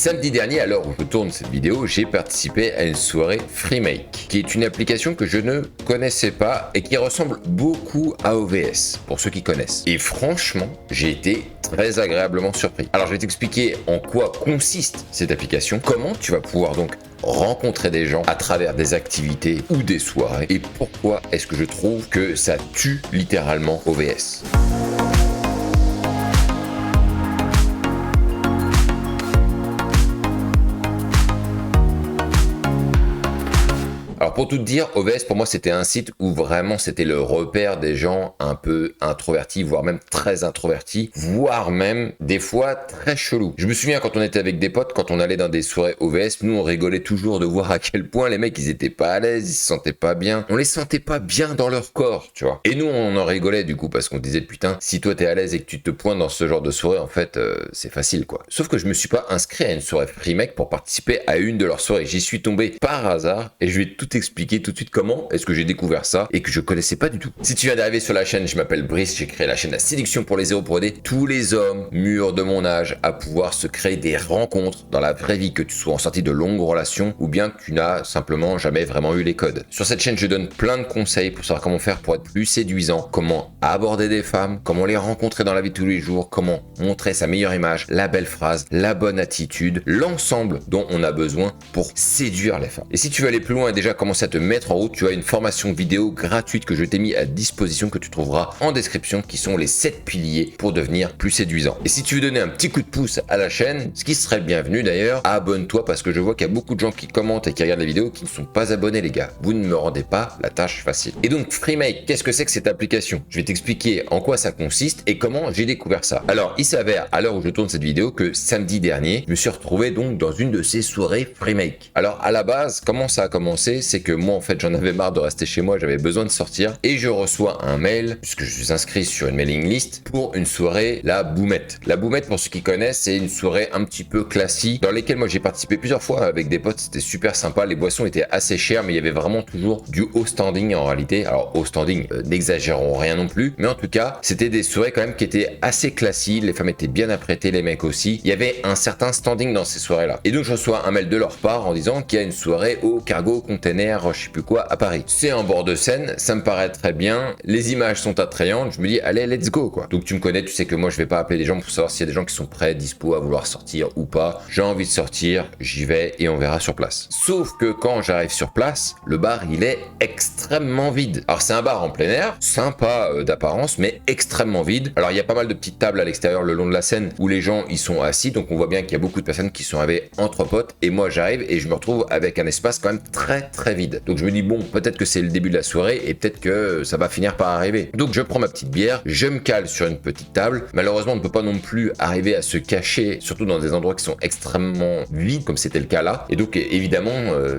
Samedi dernier, à l'heure où je tourne cette vidéo, j'ai participé à une soirée Freemake, qui est une application que je ne connaissais pas et qui ressemble beaucoup à OVS, pour ceux qui connaissent. Et franchement, j'ai été très agréablement surpris. Alors je vais t'expliquer en quoi consiste cette application, comment tu vas pouvoir donc rencontrer des gens à travers des activités ou des soirées, et pourquoi est-ce que je trouve que ça tue littéralement OVS. Alors pour tout te dire, OVS pour moi c'était un site où vraiment c'était le repère des gens un peu introvertis, voire même très introvertis, voire même des fois très chelous. Je me souviens quand on était avec des potes, quand on allait dans des soirées OVS, nous on rigolait toujours de voir à quel point les mecs ils étaient pas à l'aise, ils se sentaient pas bien, on les sentait pas bien dans leur corps, tu vois. Et nous on en rigolait du coup parce qu'on disait putain, si toi t'es à l'aise et que tu te pointes dans ce genre de soirée, en fait c'est facile quoi. Sauf que je me suis pas inscrit à une soirée Freemake pour participer à une de leurs soirées, j'y suis tombé par hasard et je vais tout expliquer tout de suite comment est-ce que j'ai découvert ça et que je connaissais pas du tout. Si tu viens d'arriver sur la chaîne, je m'appelle Brice, j'ai créé la chaîne La Séduction pour les zéros pour aider tous les hommes mûrs de mon âge à pouvoir se créer des rencontres dans la vraie vie, que tu sois en sortie de longues relations ou bien que tu n'as simplement jamais vraiment eu les codes. Sur cette chaîne, je donne plein de conseils pour savoir comment faire pour être plus séduisant, comment aborder des femmes, comment les rencontrer dans la vie de tous les jours, comment montrer sa meilleure image, la belle phrase, la bonne attitude, l'ensemble dont on a besoin pour séduire les femmes. Et si tu veux aller plus loin et déjà commencer à te mettre en route, tu as une formation vidéo gratuite que je t'ai mis à disposition, que tu trouveras en description, qui sont les 7 piliers pour devenir plus séduisant. Et si tu veux donner un petit coup de pouce à la chaîne, ce qui serait le bienvenu d'ailleurs, abonne-toi parce que je vois qu'il y a beaucoup de gens qui commentent et qui regardent les vidéos qui ne sont pas abonnés les gars. Vous ne me rendez pas la tâche facile. Et donc Freemake, qu'est-ce que c'est que cette application? Je vais t'expliquer en quoi ça consiste et comment j'ai découvert ça. Alors il s'avère à l'heure où je tourne cette vidéo que samedi dernier, je me suis retrouvé donc dans une de ces soirées Freemake. Alors à la base, comment ça a commencé? C'est que moi en fait j'en avais marre de rester chez moi, j'avais besoin de sortir et je reçois un mail puisque je suis inscrit sur une mailing list pour une soirée, la Boumette. La Boumette, pour ceux qui connaissent, c'est une soirée un petit peu classique dans lesquelles moi j'ai participé plusieurs fois avec des potes, c'était super sympa, les boissons étaient assez chères mais il y avait vraiment toujours du haut standing en réalité. Alors haut standing, n'exagérons rien non plus, mais en tout cas c'était des soirées quand même qui étaient assez classiques, les femmes étaient bien apprêtées, les mecs aussi, il y avait un certain standing dans ces soirées là. Et donc je reçois un mail de leur part en disant qu'il y a une soirée au Cargo Container, je sais plus quoi, à Paris. C'est en bord de Seine, ça me paraît très bien, les images sont attrayantes, je me dis allez let's go quoi. Donc tu me connais, tu sais que moi je vais pas appeler des gens pour savoir s'il y a des gens qui sont prêts, dispo à vouloir sortir ou pas. J'ai envie de sortir, j'y vais et on verra sur place. Sauf que quand j'arrive sur place, le bar il est extrêmement vide. Alors c'est un bar en plein air, sympa d'apparence mais extrêmement vide. Alors il y a pas mal de petites tables à l'extérieur le long de la Seine où les gens ils sont assis, donc on voit bien qu'il y a beaucoup de personnes qui sont arrivées entre potes et moi j'arrive et je me retrouve avec un espace quand même très vide. Donc je me dis bon, peut-être que c'est le début de la soirée et peut-être que ça va finir par arriver. Donc je prends ma petite bière, je me cale sur une petite table. Malheureusement on ne peut pas non plus arriver à se cacher, surtout dans des endroits qui sont extrêmement vides comme c'était le cas là. Et donc évidemment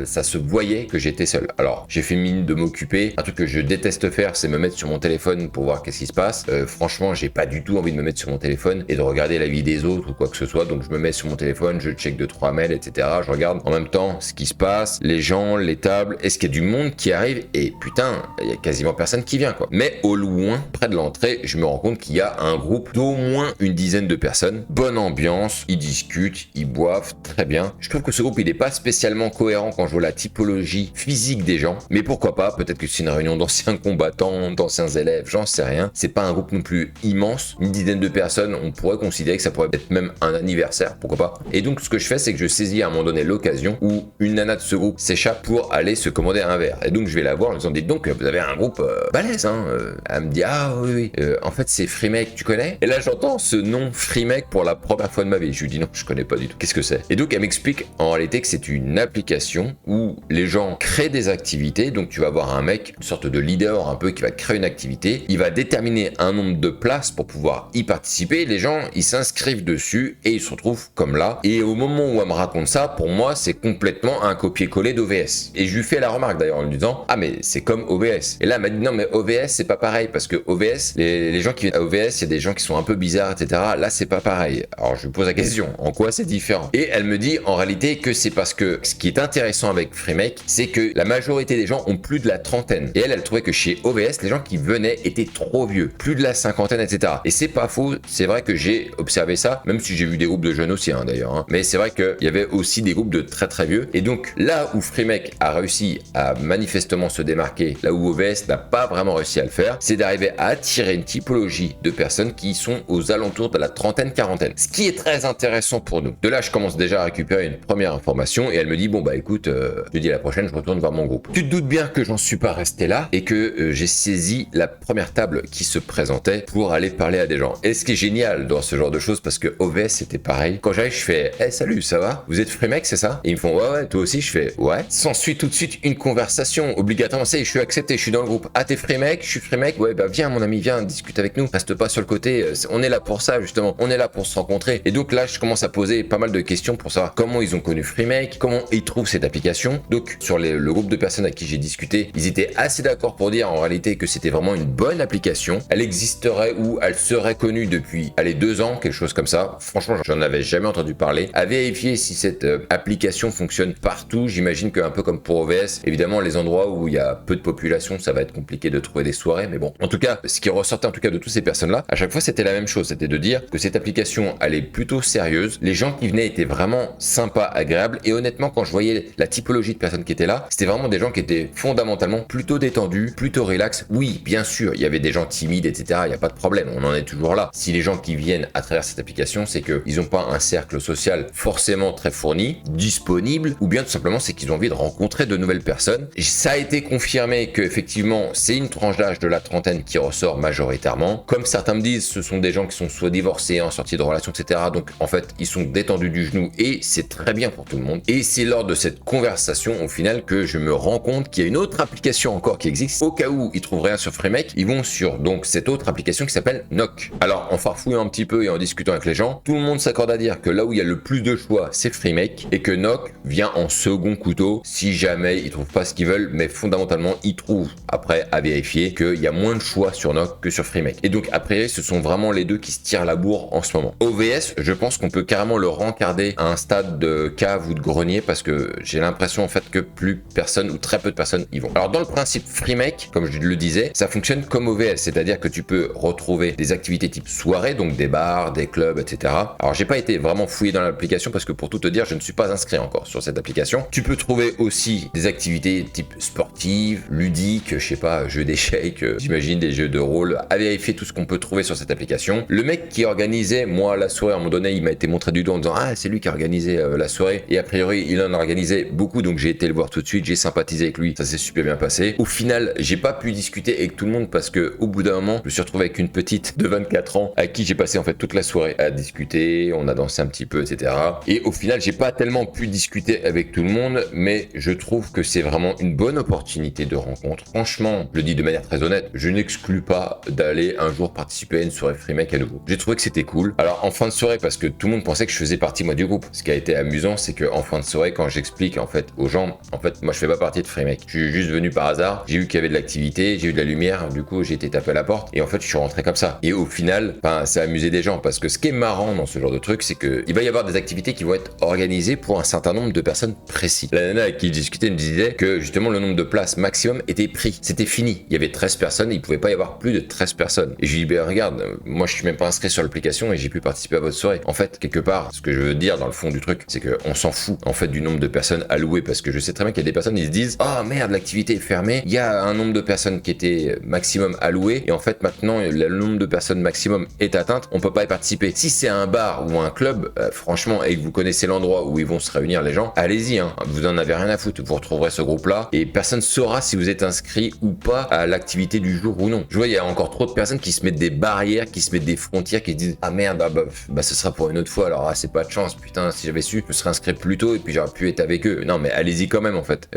ça se voyait que j'étais seul. Alors j'ai fait mine de m'occuper. Un truc que je déteste faire, c'est me mettre sur mon téléphone pour voir qu'est-ce qui se passe. Franchement j'ai pas du tout envie de me mettre sur mon téléphone et de regarder la vie des autres ou quoi que ce soit. Donc je me mets sur mon téléphone, je check 2-3 mails, etc. Je regarde en même temps ce qui se passe, les gens, les tables, est-ce qu'il y a du monde qui arrive et putain, il y a quasiment personne qui vient quoi. Mais au loin, près de l'entrée, je me rends compte qu'il y a un groupe d'au moins une dizaine de personnes. Bonne ambiance, ils discutent, ils boivent, très bien. Je trouve que ce groupe il est pas spécialement cohérent quand je vois la typologie physique des gens, mais pourquoi pas, peut-être que c'est une réunion d'anciens combattants, d'anciens élèves, j'en sais rien. C'est pas un groupe non plus immense, une dizaine de personnes, on pourrait considérer que ça pourrait être même un anniversaire, pourquoi pas. Et donc ce que je fais, c'est que je saisis à un moment donné l'occasion où une nana de ce groupe s'échappe pour aller se commander un verre. Et donc je vais la voir en lui disant, dites donc, vous avez un groupe balèze, hein. Elle me dit, ah oui, en fait c'est Freemake, tu connais? Et là j'entends ce nom Freemake pour la première fois de ma vie. Je lui dis non, je connais pas du tout. Qu'est-ce que c'est? Et donc elle m'explique en réalité que c'est une application où les gens créent des activités. Donc tu vas avoir un mec, une sorte de leader un peu qui va créer une activité. Il va déterminer un nombre de places pour pouvoir y participer. Les gens, ils s'inscrivent dessus et ils se retrouvent comme là. Et au moment où elle me raconte ça, pour moi, c'est complètement un copier-coller d'OVS. Et je lui fais la remarque d'ailleurs en lui disant, ah mais c'est comme OVS. Et là elle m'a dit non mais OVS c'est pas pareil parce que OVS, les gens qui viennent à OVS, il y a des gens qui sont un peu bizarres, etc. Là c'est pas pareil. Alors je lui pose la question, en quoi c'est différent? Et elle me dit en réalité que c'est parce que ce qui est intéressant avec Freemake, c'est que la majorité des gens ont plus de la trentaine. Et elle trouvait que chez OVS, les gens qui venaient étaient trop vieux, plus de la cinquantaine, etc. Et c'est pas faux, c'est vrai que j'ai observé ça, même si j'ai vu des groupes de jeunes aussi, d'ailleurs. Mais c'est vrai qu'il y avait aussi des groupes de très très vieux. Et donc là où Freemake a réussi à manifestement se démarquer, là où OVS n'a pas vraiment réussi à le faire, c'est d'arriver à attirer une typologie de personnes qui sont aux alentours de la trentaine, quarantaine. Ce qui est très intéressant pour nous. De là, je commence déjà à récupérer une première information et elle me dit, bon bah écoute, je te dis à la prochaine, je retourne voir mon groupe. Tu te doutes bien que j'en suis pas resté là et que j'ai saisi la première table qui se présentait pour aller parler à des gens. Et ce qui est génial dans ce genre de choses, parce que OVS c'était pareil, quand j'arrive je fais hey, salut, ça va? Vous êtes Freemake, c'est ça? Et ils me font ouais, toi aussi? Je fais ouais. S'ensuit tout de suite une conversation obligatoirement. Ça y est, je suis accepté, je suis dans le groupe. Ah, t'es Freemake? Je suis Freemake? Ouais, bah viens mon ami, viens, discute avec nous. Reste pas sur le côté, on est là pour ça justement, on est là pour se rencontrer. Et donc là, je commence à poser pas mal de questions pour savoir comment ils ont connu Freemake, comment ils trouvent cette application. Donc sur le groupe de personnes à qui j'ai discuté, ils étaient assez d'accord pour dire en réalité que c'était vraiment une bonne application. Elle existerait ou elle serait connue depuis, allez, 2 ans, quelque chose comme ça. Franchement, j'en avais jamais entendu parler. À vérifier si cette application fonctionne partout. J'imagine qu'un peu comme pour OVS, évidemment, les endroits où il y a peu de population, ça va être compliqué de trouver des soirées. Mais bon, en tout cas, ce qui ressortait en tout cas de toutes ces personnes-là, à chaque fois, c'était la même chose. C'était de dire que cette application, elle est plutôt sérieuse. Les gens qui venaient étaient vraiment sympas, agréables. Et honnêtement, quand je voyais la typologie de personnes qui étaient là, c'était vraiment des gens qui étaient fondamentalement plutôt détendus, plutôt relax. Oui, bien sûr, il y avait des gens timides, etc. Il n'y a pas de problème. On en est toujours là. Si les gens qui viennent à travers cette application, c'est qu'ils n'ont pas un cercle social forcément très fourni, disponible, ou bien tout simplement c'est qu'ils ont envie de rencontrer de nouvelles personnes. Et ça a été confirmé que effectivement c'est une tranche d'âge de la trentaine qui ressort majoritairement. Comme certains me disent, ce sont des gens qui sont soit divorcés, en sortie de relation, etc. Donc en fait ils sont détendus du genou et c'est très bien pour tout le monde. Et c'est lors de cette conversation au final que je me rends compte qu'il y a une autre application encore qui existe. Au cas où ils trouvent rien sur Freemake, ils vont sur donc cette autre application qui s'appelle Knock. Alors en farfouillant un petit peu et en discutant avec les gens, tout le monde s'accorde à dire que là où il y a le plus de choix, c'est Freemake et que Knock vient en second couteau si jamais ils trouvent pas ce qu'ils veulent, mais fondamentalement ils trouvent, après à vérifier, qu'il y a moins de choix sur Knock que sur Freemake. Et donc après, ce sont vraiment les deux qui se tirent la bourre en ce moment. OVS, je pense qu'on peut carrément le rencarder à un stade de cave ou de grenier parce que j'ai l'impression en fait que plus personne ou très peu de personnes y vont. Alors dans le principe Freemake, comme je le disais, ça fonctionne comme OVS, c'est-à-dire que tu peux retrouver des activités type soirée, donc des bars, des clubs, etc. Alors j'ai pas été vraiment fouillé dans l'application parce que pour tout te dire, je ne suis pas inscrit encore sur cette application. Tu peux trouver aussi des activités type sportives, ludiques, je sais pas, jeux d'échecs, j'imagine des jeux de rôle, à vérifier tout ce qu'on peut trouver sur cette application. Le mec qui organisait, moi, la soirée, à un moment donné, il m'a été montré du doigt en disant ah, c'est lui qui a organisé la soirée, et a priori, il en a organisé beaucoup, donc j'ai été le voir tout de suite, j'ai sympathisé avec lui, ça s'est super bien passé. Au final, j'ai pas pu discuter avec tout le monde parce que au bout d'un moment, je me suis retrouvé avec une petite de 24 ans à qui j'ai passé en fait toute la soirée à discuter, on a dansé un petit peu, etc. Et au final, j'ai pas tellement pu discuter avec tout le monde, mais je trouve que c'est vraiment une bonne opportunité de rencontre. Franchement, je le dis de manière très honnête, je n'exclus pas d'aller un jour participer à une soirée Freemake à nouveau. J'ai trouvé que c'était cool. Alors en fin de soirée, parce que tout le monde pensait que je faisais partie moi du groupe. Ce qui a été amusant, c'est que en fin de soirée, quand j'explique en fait aux gens, en fait moi je fais pas partie de Freemake. Je suis juste venu par hasard. J'ai vu qu'il y avait de l'activité, j'ai eu de la lumière, du coup j'ai été tapé à la porte et en fait je suis rentré comme ça. Et au final, ça a amusé des gens parce que ce qui est marrant dans ce genre de truc, c'est que il va y avoir des activités qui vont être organisées pour un certain nombre de personnes précis. La nana avec qui je discutais me disait que justement le nombre de places maximum était pris. C'était fini. Il y avait 13 personnes, il pouvait pas y avoir plus de 13 personnes. Et je lui dis ben regarde, moi je suis même pas inscrit sur l'application et j'ai pu participer à votre soirée. En fait, quelque part, ce que je veux dire dans le fond du truc, c'est que on s'en fout en fait du nombre de personnes allouées parce que je sais très bien qu'il y a des personnes qui se disent ah merde, l'activité est fermée, il y a un nombre de personnes qui était maximum alloué et en fait maintenant le nombre de personnes maximum est atteinte, on peut pas y participer. Si c'est un bar ou un club, franchement, et que vous connaissez l'endroit où ils vont se réunir les gens, allez-y, hein, vous en avez rien à foutre, vous retrouverez ce groupe là et personne saura si vous êtes inscrit ou pas à l'activité du jour ou non. Je vois il y a encore trop de personnes qui se mettent des barrières, qui se mettent des frontières, qui disent ah merde, bah ce sera pour une autre fois, alors ah c'est pas de chance, putain si j'avais su, je me serais inscrit plus tôt et puis j'aurais pu être avec eux. Non mais allez-y quand même en fait.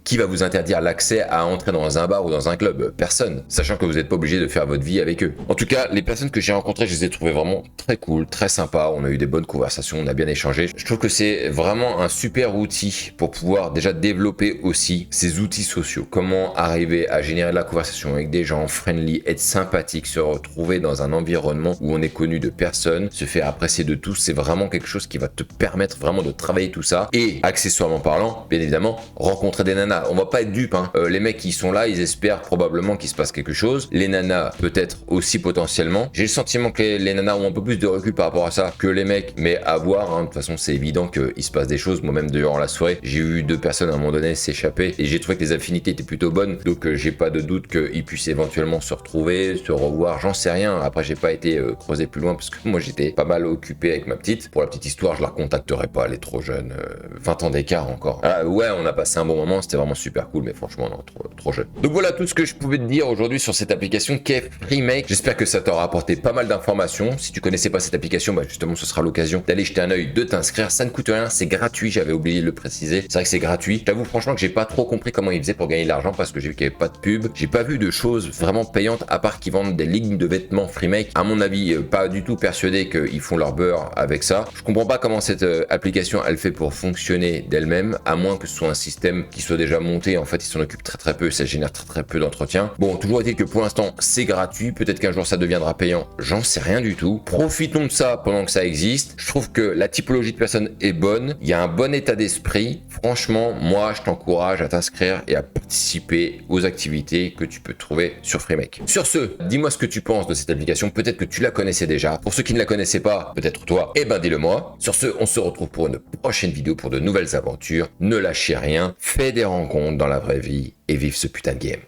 Qui va vous interdire l'accès à entrer dans un bar ou dans un club? Personne, sachant que vous n'êtes pas obligé de faire votre vie avec eux. En tout cas, les personnes que j'ai rencontrées, je les ai trouvées vraiment très cool, très sympas, on a eu des bonnes conversations, on a bien échangé. Je trouve que c'est vraiment un super outil pour pouvoir déjà développer aussi ces outils sociaux. Comment arriver à générer de la conversation avec des gens friendly, être sympathique, se retrouver dans un environnement où on est connu de personne, se faire apprécier de tous, c'est vraiment quelque chose qui va te permettre vraiment de travailler tout ça et accessoirement parlant, bien évidemment, rencontrer des nanas. On va pas être dupe, hein. Les mecs qui sont là, ils espèrent probablement qu'il se passe quelque chose. Les nanas, peut-être aussi potentiellement. J'ai le sentiment que les nanas ont un peu plus de recul par rapport à ça que les mecs, mais à voir, hein. De toute façon, c'est évident qu'il se passe des choses. Moi-même, durant la soirée, j'ai vu 2 personnes à un moment donné s'échapper et j'ai trouvé que les affinités étaient plutôt bonnes. Donc, j'ai pas de doute qu'ils puissent éventuellement se retrouver, se revoir. J'en sais rien. Après, j'ai pas été creusé plus loin parce que moi, j'étais pas mal occupé avec ma petite. Pour la petite histoire, je la recontacterai pas. Elle est trop jeune. 20 ans d'écart encore. Ah, ouais, on a passé un bon moment. C'était vraiment super cool, mais franchement, non, trop jeune. Donc voilà tout ce que je pouvais te dire aujourd'hui sur cette application qu'est Freemake. J'espère que ça t'aura apporté pas mal d'informations. Si tu connaissais pas cette application, bah justement, ce sera l'occasion d'aller jeter un œil, de t'inscrire. Ça ne coûte rien, c'est gratuit. J'avais oublié de le préciser. C'est vrai que c'est gratuit. J'avoue franchement que j'ai pas trop compris comment ils faisaient pour gagner de l'argent parce que j'ai vu qu'il y avait pas de pub. J'ai pas vu de choses vraiment payantes à part qu'ils vendent des lignes de vêtements Freemake. À mon avis, pas du tout persuadé qu'ils font leur beurre avec ça. Je comprends pas comment cette application elle fait pour fonctionner d'elle-même, à moins que ce soit un système qui soit déjà monté. En fait, ils s'en occupent très peu, ça génère très peu d'entretien. Bon, toujours est-il que pour l'instant, c'est gratuit. Peut-être qu'un jour ça deviendra payant. J'en sais rien du tout. Profitons de ça pendant que ça existe. Je trouve que la typologie de personnes est bonne. Il y a un bon état d'esprit. Franchement, moi, je t'encourage à t'inscrire et à participer aux activités que tu peux trouver sur Freemake. Sur ce, dis-moi ce que tu penses de cette application. Peut-être que tu la connaissais déjà. Pour ceux qui ne la connaissaient pas, peut-être toi, eh ben dis-le moi. Sur ce, on se retrouve pour une prochaine vidéo pour de nouvelles aventures. Ne lâchez rien, fais des rencontres dans la vraie vie et vive ce putain de game.